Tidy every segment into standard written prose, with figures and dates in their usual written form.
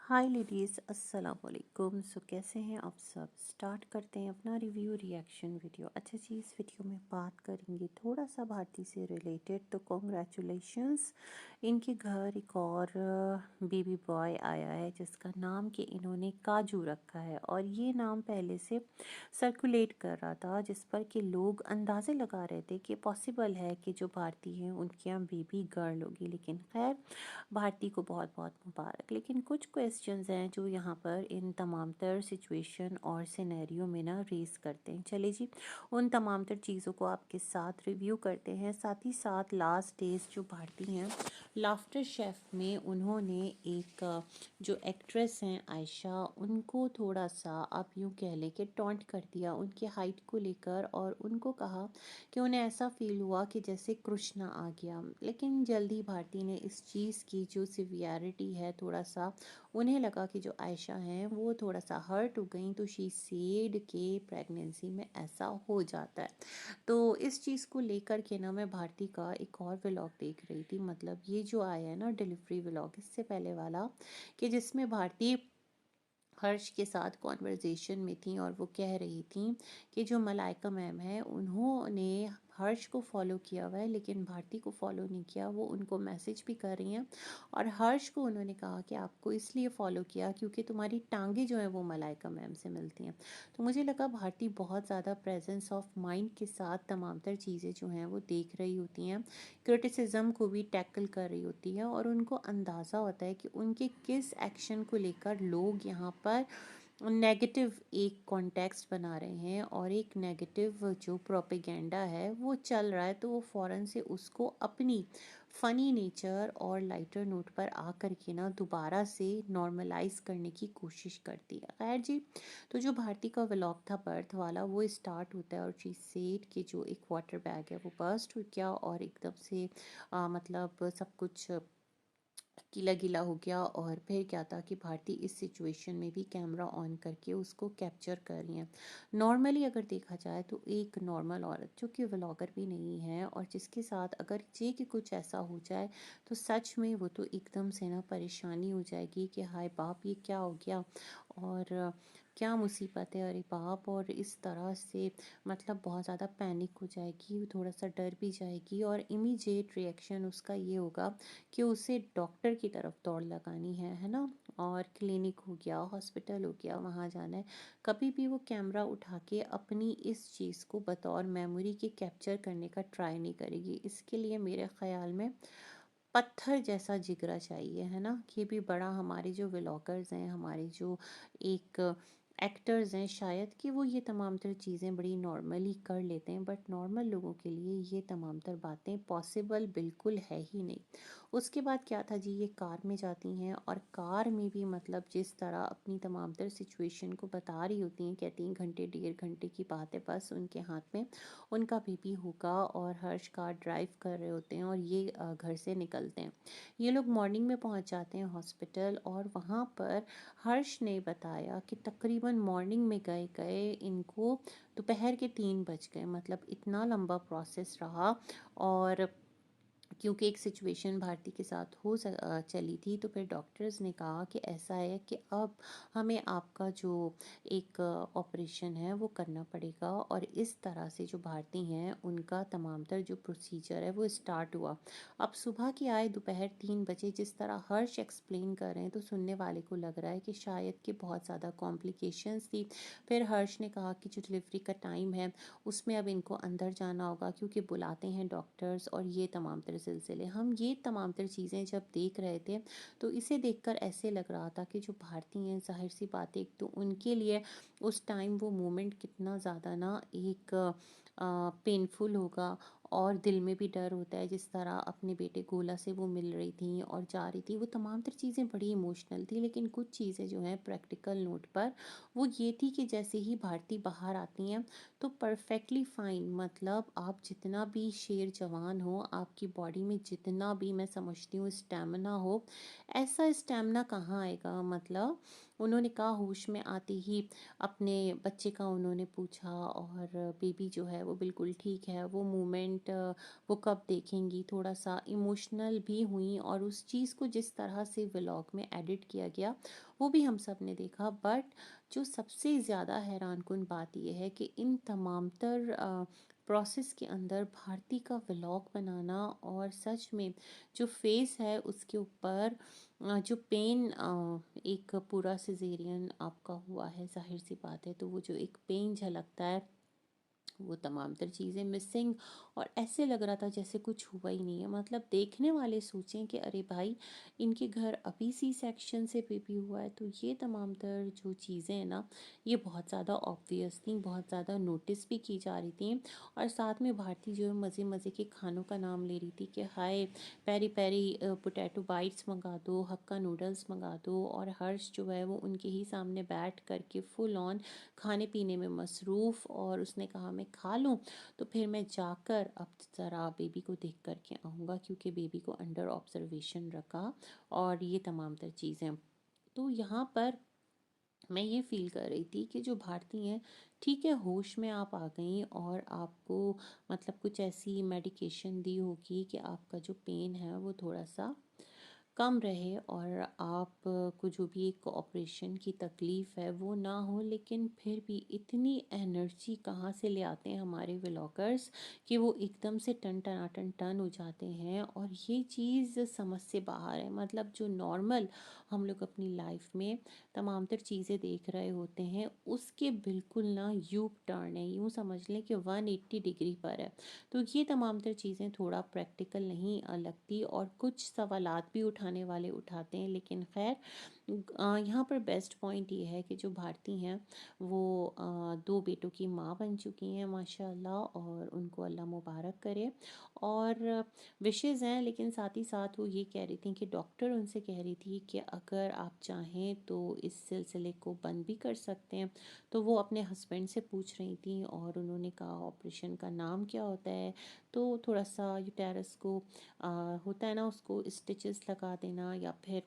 हाय ladies, अस्सलाम वालेकुम। सो कैसे हैं आप सब। स्टार्ट करते हैं अपना रिव्यू रिएक्शन वीडियो। अच्छा जी, इस वीडियो में बात करेंगे थोड़ा सा भारती से रिलेटेड। तो कॉन्ग्रेचुलेशंस, इनके घर एक और बेबी बॉय आया है जिसका नाम कि इन्होंने काजू रखा है। और ये नाम पहले से सर्कुलेट कर रहा था जिस पर कि लोग अंदाज़े लगा रहे थे कि पॉसिबल है कि जो भारती हैं उनके यहाँ बेबी गर्ल होगी। लेकिन खैर, भारती को बहुत बहुत मुबारक। लेकिन कुछ क्वेश्चंस हैं जो यहाँ पर इन तमाम तर सिचुएशन और सिनेरियो में ना रेस करते हैं। चलिए जी, उन तमाम तर चीज़ों को आपके साथ रिव्यू करते हैं। साथ ही साथ लास्ट डेज जो भारती हैं लाफ्टर शेफ में उन्होंने एक जो एक्ट्रेस हैं आयशा, उनको थोड़ा सा आप यूँ कह लें कि टॉन्ट कर दिया उनकी हाइट को लेकर। और उनको कहा कि उन्हें ऐसा फील हुआ कि जैसे कृष्णा आ गया। लेकिन जल्दी भारती ने इस चीज़ की जो सिवियरिटी है, थोड़ा सा उन्हें लगा कि जो आयशा हैं वो थोड़ा सा हर्ट हो गई। तो शी सेड के प्रेगनेंसी में ऐसा हो जाता है। तो इस चीज़ को लेकर के ना मैं भारती का एक और व्लॉग देख रही थी, मतलब ये जो आया है ना डिलीवरी व्लॉग, इससे पहले वाला, कि जिसमें भारती हर्ष के साथ कॉन्वर्जेशन में थी और वो कह रही थी कि जो मलाइका मैम है उन्होंने हर्ष को फॉलो किया हुआ है लेकिन भारती को फॉलो नहीं किया। वो उनको मैसेज भी कर रही हैं और हर्ष को उन्होंने कहा कि आपको इसलिए फॉलो किया क्योंकि तुम्हारी टांगे जो हैं वो मलाइका मैम से मिलती हैं। तो मुझे लगा भारती बहुत ज़्यादा प्रेजेंस ऑफ माइंड के साथ तमाम तर चीज़ें जो हैं वो देख रही होती हैं, क्रिटिसिज्म को भी टैकल कर रही होती है और उनको अंदाज़ा होता है कि उनके किस एक्शन को लेकर लोग यहाँ पर नेगेटिव एक कॉन्टेक्स्ट बना रहे हैं और एक नेगेटिव जो प्रोपेगेंडा है वो चल रहा है। तो वो फ़ौरन से उसको अपनी फ़नी नेचर और लाइटर नोट पर आकर के ना दोबारा से नॉर्मलाइज करने की कोशिश करती है। खैर जी, तो जो भारती का व्लॉग था बर्थ वाला वो स्टार्ट होता है और शी सेड कि जो एक वाटर बैग है वो बर्स्ट हो गया और एकदम से मतलब सब कुछ गीला गीला हो गया। और फिर क्या था कि भारती इस सिचुएशन में भी कैमरा ऑन करके उसको कैप्चर कर रही हैं। नॉर्मली अगर देखा जाए तो एक नॉर्मल औरत जो कि व्लॉगर भी नहीं है और जिसके साथ अगर ये कि कुछ ऐसा हो जाए तो सच में वो तो एकदम से ना परेशानी हो जाएगी कि हाय बाप, ये क्या हो गया और क्या मुसीबत है, अरे बाप। और इस तरह से मतलब बहुत ज़्यादा पैनिक हो जाएगी, थोड़ा सा डर भी जाएगी और इमीडिएट रिएक्शन उसका ये होगा कि उसे डॉक्टर की तरफ दौड़ लगानी है ना। और क्लिनिक हो गया, हॉस्पिटल हो गया, वहाँ जाना है। कभी भी वो कैमरा उठा के अपनी इस चीज़ को बतौर मेमोरी के कैप्चर करने का ट्राई नहीं करेगी। इसके लिए मेरे ख़्याल में पत्थर जैसा जिगरा चाहिए, है ना। ये भी बड़ा हमारे जो व्लॉगर्स हैं, हमारे जो एक एक्टर्स हैं, शायद कि वो ये तमाम तर चीज़ें बड़ी नॉर्मली कर लेते हैं, बट नॉर्मल लोगों के लिए ये तमाम तर बातें पॉसिबल बिल्कुल है ही नहीं। उसके बाद क्या था जी, ये कार में जाती हैं और कार में भी मतलब जिस तरह अपनी तमाम तर सिचुएशन को बता रही होती हैं, कहती हैं घंटे 1.5 घंटे की बात है, बस उनके हाथ में उनका बेबी होगा और हर्ष कार ड्राइव कर रहे होते हैं और ये घर से निकलते हैं। ये लोग मॉर्निंग में पहुंच जाते हैं हॉस्पिटल और वहाँ पर हर्ष ने बताया कि तकरीबन मॉर्निंग में गए गए इनको दोपहर के 3 बज गए। मतलब इतना लंबा प्रोसेस रहा। और क्योंकि एक सिचुएशन भारती के साथ चली थी तो फिर डॉक्टर्स ने कहा कि ऐसा है कि अब हमें आपका जो एक ऑपरेशन है वो करना पड़ेगा। और इस तरह से जो भारती हैं उनका तमाम तर जो प्रोसीजर है वो स्टार्ट हुआ। अब सुबह की आए दोपहर 3 बजे, जिस तरह हर्ष एक्सप्लेन कर रहे हैं तो सुनने वाले को लग रहा है कि शायद कि बहुत ज़्यादा कॉम्प्लिकेशंस थी। फिर हर्ष ने कहा कि जो डिलीवरी का टाइम है उसमें अब इनको अंदर जाना होगा क्योंकि बुलाते हैं डॉक्टर्स और ये तमाम तर सिलसिले। हम ये तमाम तर चीज़ें जब देख रहे थे तो इसे देखकर ऐसे लग रहा था कि जो भारतीय हैं, ज़ाहिर सी बात है, एक तो उनके लिए उस टाइम वो मोमेंट कितना ज़्यादा ना एक पेनफुल होगा और दिल में भी डर होता है। जिस तरह अपने बेटे गोला से वो मिल रही थी और जा रही थी, वो तमाम तर चीज़ें बड़ी इमोशनल थी। लेकिन कुछ चीज़ें जो हैं प्रैक्टिकल नोट पर वो ये थी कि जैसे ही भारती बाहर आती हैं तो परफेक्टली फाइन, मतलब आप जितना भी शेर जवान हो, आपकी बॉडी में जितना भी मैं समझती हूँ स्टेमिना हो, ऐसा स्टेमिना कहाँ आएगा। मतलब उन्होंने कहा होश में आते ही अपने बच्चे का उन्होंने पूछा, और बेबी जो है वो बिल्कुल ठीक है। वो मोमेंट वो कब देखेंगी, थोड़ा सा इमोशनल भी हुई, और उस चीज़ को जिस तरह से व्लॉग में एडिट किया गया वो भी हम सब ने देखा। बट जो सबसे ज़्यादा हैरानकुन बात यह है कि इन तमाम तर प्रोसेस के अंदर भारती का व्लॉग बनाना, और सच में जो फेस है उसके ऊपर जो पेन, एक पूरा सिजेरियन आपका हुआ है, जाहिर सी बात है, तो वो जो एक पेन झलकता है, वो तमाम तर चीज़ें मिसिंग, और ऐसे लग रहा था जैसे कुछ हुआ ही नहीं है। मतलब देखने वाले सोचें कि अरे भाई, इनके घर अभी सी सेक्शन से बेबी हुआ है। तो ये तमाम तर जो चीज़ें हैं ना, ये बहुत ज़्यादा ऑब्वियस थी, बहुत ज़्यादा नोटिस भी की जा रही थी। और साथ में भारती जो है मज़े मज़े के खानों का नाम ले रही थी कि हाय, पेरी पेरी पोटैटो बाइट्स मंगा दो, हक्का नूडल्स मंगा दो, और हर्ष जो है वो उनके ही सामने बैठ करके फुल ऑन खाने पीने में मसरूफ़। और उसने कहा मैं खा लूँ तो फिर मैं जाकर अब ज़रा बेबी को देख कर के आऊँगा, क्योंकि बेबी को अंडर ऑब्जर्वेशन रखा, और ये तमाम तर चीज़ें। तो यहाँ पर मैं ये फ़ील कर रही थी कि जो भारती हैं, ठीक है, होश में आप आ गई, और आपको मतलब कुछ ऐसी मेडिकेशन दी होगी कि आपका जो पेन है वो थोड़ा सा कम रहे, और आप को जो भी एक ऑपरेशन की तकलीफ़ है वो ना हो। लेकिन फिर भी इतनी एनर्जी कहाँ से ले आते हैं हमारे व्लॉगर्स कि वो एकदम से टन टनाटन टन हो जाते हैं, और ये चीज़ समझ से बाहर है। मतलब जो नॉर्मल हम लोग अपनी लाइफ में तमाम तर चीज़ें देख रहे होते हैं, उसके बिल्कुल ना यू टर्न है, यूँ समझ लें कि 180 डिग्री पर है। तो ये तमाम तर चीज़ें थोड़ा प्रैक्टिकल नहीं लगती, और कुछ सवालात भी उठाने वाले उठाते हैं। लेकिन खैर, यहाँ पर बेस्ट पॉइंट ये है कि जो भारती हैं वो 2 बेटों की माँ बन चुकी हैं माशाल्लाह, और उनको अल्लाह मुबारक करे। और विशेज़ हैं, लेकिन साथ ही साथ वो ये कह रही थी कि डॉक्टर उनसे कह रही थी कि अगर आप चाहें तो इस सिलसिले को बंद भी कर सकते हैं। तो वो अपने हस्बैंड से पूछ रही थी, और उन्होंने कहा ऑपरेशन का नाम क्या होता है। तो थोड़ा सा यूटेरस को होता है ना, उसको स्टिचेस लगा देना, या फिर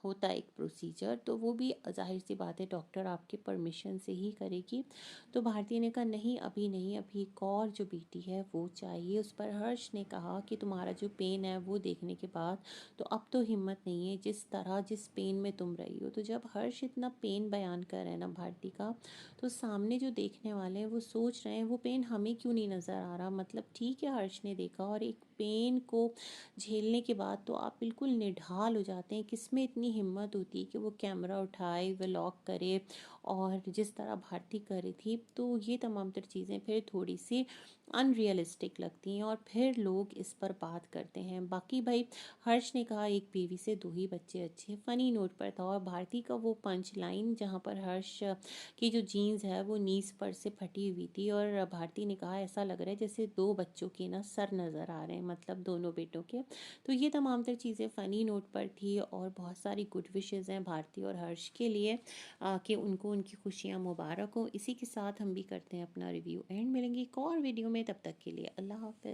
होता है एक प्रोसीजर, तो वो भी ज़ाहिर सी बात है डॉक्टर आपके परमिशन से ही करेगी। तो भारती ने कहा नहीं, अभी नहीं, अभी एक और जो बेटी है वो चाहिए। उस पर हर्ष ने कहा कि तुम्हारा जो पेन है वो देखने के बाद तो अब तो हिम्मत नहीं है, जिस तरह जिस पेन में तुम रही हो। तो जब हर्ष इतना पेन बयान कर रहे हैं ना भारती का, तो सामने जो देखने वाले हैं वो सोच रहे हैं वो पेन हमें क्यों नहीं नज़र आ रहा। मतलब ठीक है, हर्ष ने देखा, और एक पेन को झेलने के बाद तो आप बिल्कुल निढाल हो जाते हैं। किसमें इतनी हिम्मत होती है कि वो कैमरा उठाए, व्लॉग करे, और जिस तरह भारती कर रही थी। तो ये तमाम तर चीज़ें फिर थोड़ी सी अनरियलिस्टिक लगती हैं, और फिर लोग इस पर बात करते हैं। बाकी भाई, हर्ष ने कहा एक बीवी से 2 ही बच्चे अच्छे, फ़नी नोट पर था। और भारती का वो पंच लाइन जहाँ पर हर्ष की जो जीन्स है वो नीज पर से फटी हुई थी, और भारती ने कहा ऐसा लग रहा है जैसे 2 बच्चों के ना सर नज़र आ रहे हैं, मतलब दोनों बेटों के। तो ये तमाम तर चीज़ें फ़नी नोट पर थी, और बहुत सारी गुड विशेज़ हैं भारती और हर्ष के लिए, कि उनको उनकी खुशियाँ मुबारक हो। इसी के साथ हम भी करते हैं अपना रिव्यू एंड। मिलेंगे एक और वीडियो में, तब तक के लिए अल्लाह हाफ़िज़।